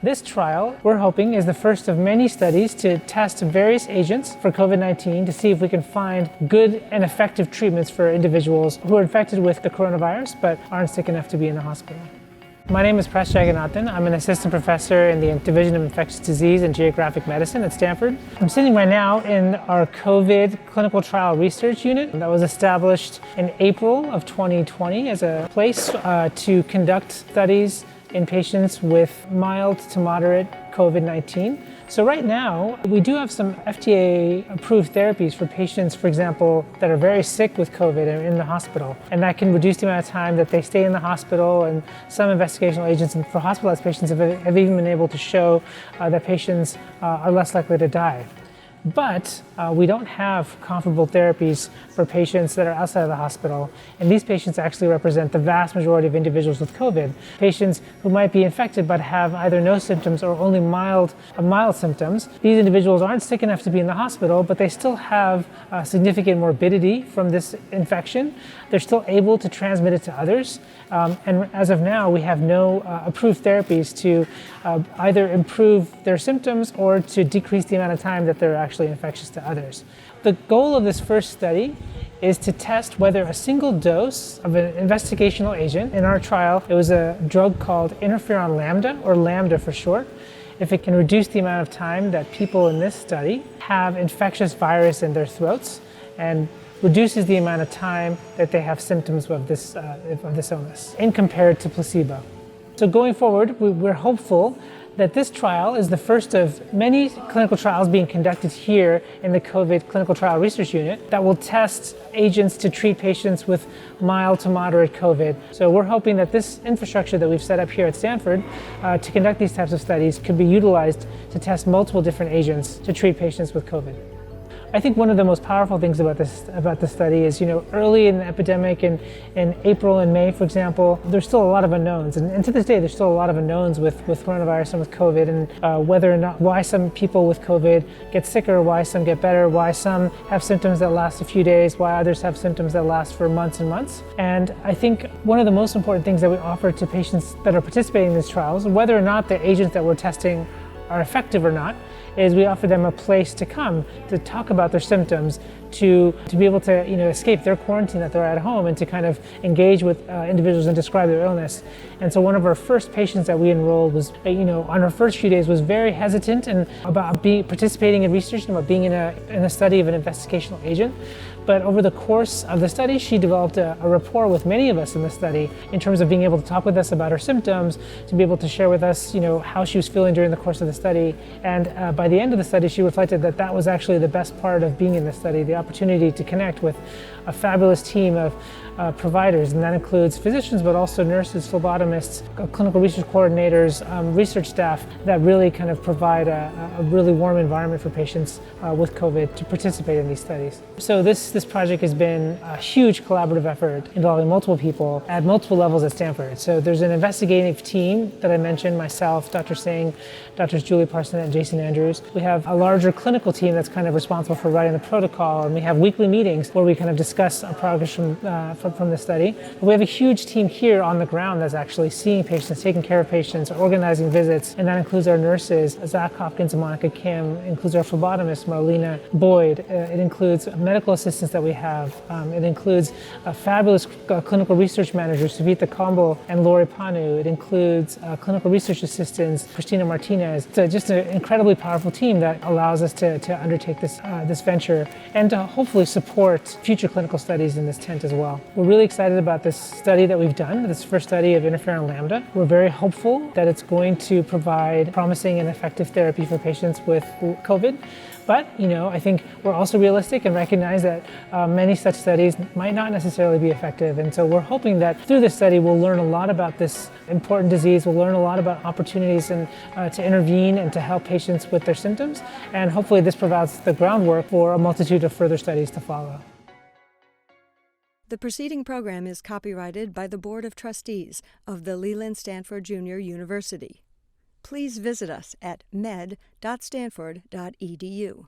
This trial, we're hoping, is the first of many studies to test various agents for COVID-19 to see if we can find good and effective treatments for individuals who are infected with the coronavirus but aren't sick enough to be in the hospital. My name is Press Jagannathan. I'm an assistant professor in the Division of Infectious Disease and Geographic Medicine at Stanford. I'm sitting right now in our COVID clinical trial research unit that was established in April of 2020 as a place to conduct studies in patients with mild to moderate COVID-19. So right now, we do have some FDA-approved therapies for patients, for example, that are very sick with COVID and in the hospital. And that can reduce the amount of time that they stay in the hospital, and some investigational agents for hospitalized patients have even been able to show that patients are less likely to die. But we don't have comparable therapies for patients that are outside of the hospital. And these patients actually represent the vast majority of individuals with COVID. Patients who might be infected but have either no symptoms or only mild symptoms. These individuals aren't sick enough to be in the hospital, but they still have significant morbidity from this infection. They're still able to transmit it to others. And as of now, we have no approved therapies to either improve their symptoms or to decrease the amount of time that they're actually infectious to others. The goal of this first study is to test whether a single dose of an investigational agent, in our trial, it was a drug called interferon lambda, or LAMBDA for short, if it can reduce the amount of time that people in this study have infectious virus in their throats and reduces the amount of time that they have symptoms of this illness, in compared to placebo. So going forward, we're hopeful that this trial is the first of many clinical trials being conducted here in the COVID Clinical Trial Research Unit that will test agents to treat patients with mild to moderate COVID. So we're hoping that this infrastructure that we've set up here at Stanford to conduct these types of studies could be utilized to test multiple different agents to treat patients with COVID. I think one of the most powerful things about this study is, early in the epidemic in April and May, for example, there's still a lot of unknowns. And to this day, there's still a lot of unknowns with coronavirus and with COVID, and whether or not, why some people with COVID get sicker, why some get better, why some have symptoms that last a few days, why others have symptoms that last for months and months. And I think one of the most important things that we offer to patients that are participating in these trials, whether or not the agents that we're testing are effective or not, is we offer them a place to come to talk about their symptoms, to be able to escape their quarantine that they're at home, and to kind of engage with individuals and describe their illness. And so one of our first patients that we enrolled was, on her first few days was very hesitant and about participating in research and about being in a study of an investigational agent. But over the course of the study, she developed a rapport with many of us in the study in terms of being able to talk with us about her symptoms, to be able to share with us, how she was feeling during the course of the study. And by the end of the study, she reflected that that was actually the best part of being in the study, the opportunity to connect with a fabulous team of providers, and that includes physicians, but also nurses, phlebotomists, clinical research coordinators, research staff that really kind of provide a really warm environment for patients with COVID to participate in these studies. So this project has been a huge collaborative effort involving multiple people at multiple levels at Stanford. So there's an investigative team that I mentioned, myself, Dr. Singh, Drs. Julie Parsonette and Jason Andrews. We have a larger clinical team that's kind of responsible for writing the protocol, and we have weekly meetings where we kind of discuss our progress from the study. But we have a huge team here on the ground that's actually seeing patients, taking care of patients, organizing visits, and that includes our nurses, Zach Hopkins and Monica Kim, it includes our phlebotomist, Marlena Boyd, it includes medical assistants that we have, it includes fabulous clinical research managers, Savita Kamble and Lori Panu, it includes clinical research assistants, Christina Martinez. So just an incredibly powerful team that allows us to undertake this venture and to hopefully support future clinical studies in this tent as well. We're really excited about this study that we've done, this first study of interferon lambda. We're very hopeful that it's going to provide promising and effective therapy for patients with COVID. But, I think we're also realistic and recognize that many such studies might not necessarily be effective. And so we're hoping that through this study, we'll learn a lot about this important disease. We'll learn a lot about opportunities to intervene and to help patients with their symptoms. And hopefully this provides the groundwork for a multitude of further studies to follow. The preceding program is copyrighted by the Board of Trustees of the Leland Stanford Junior University. Please visit us at med.stanford.edu.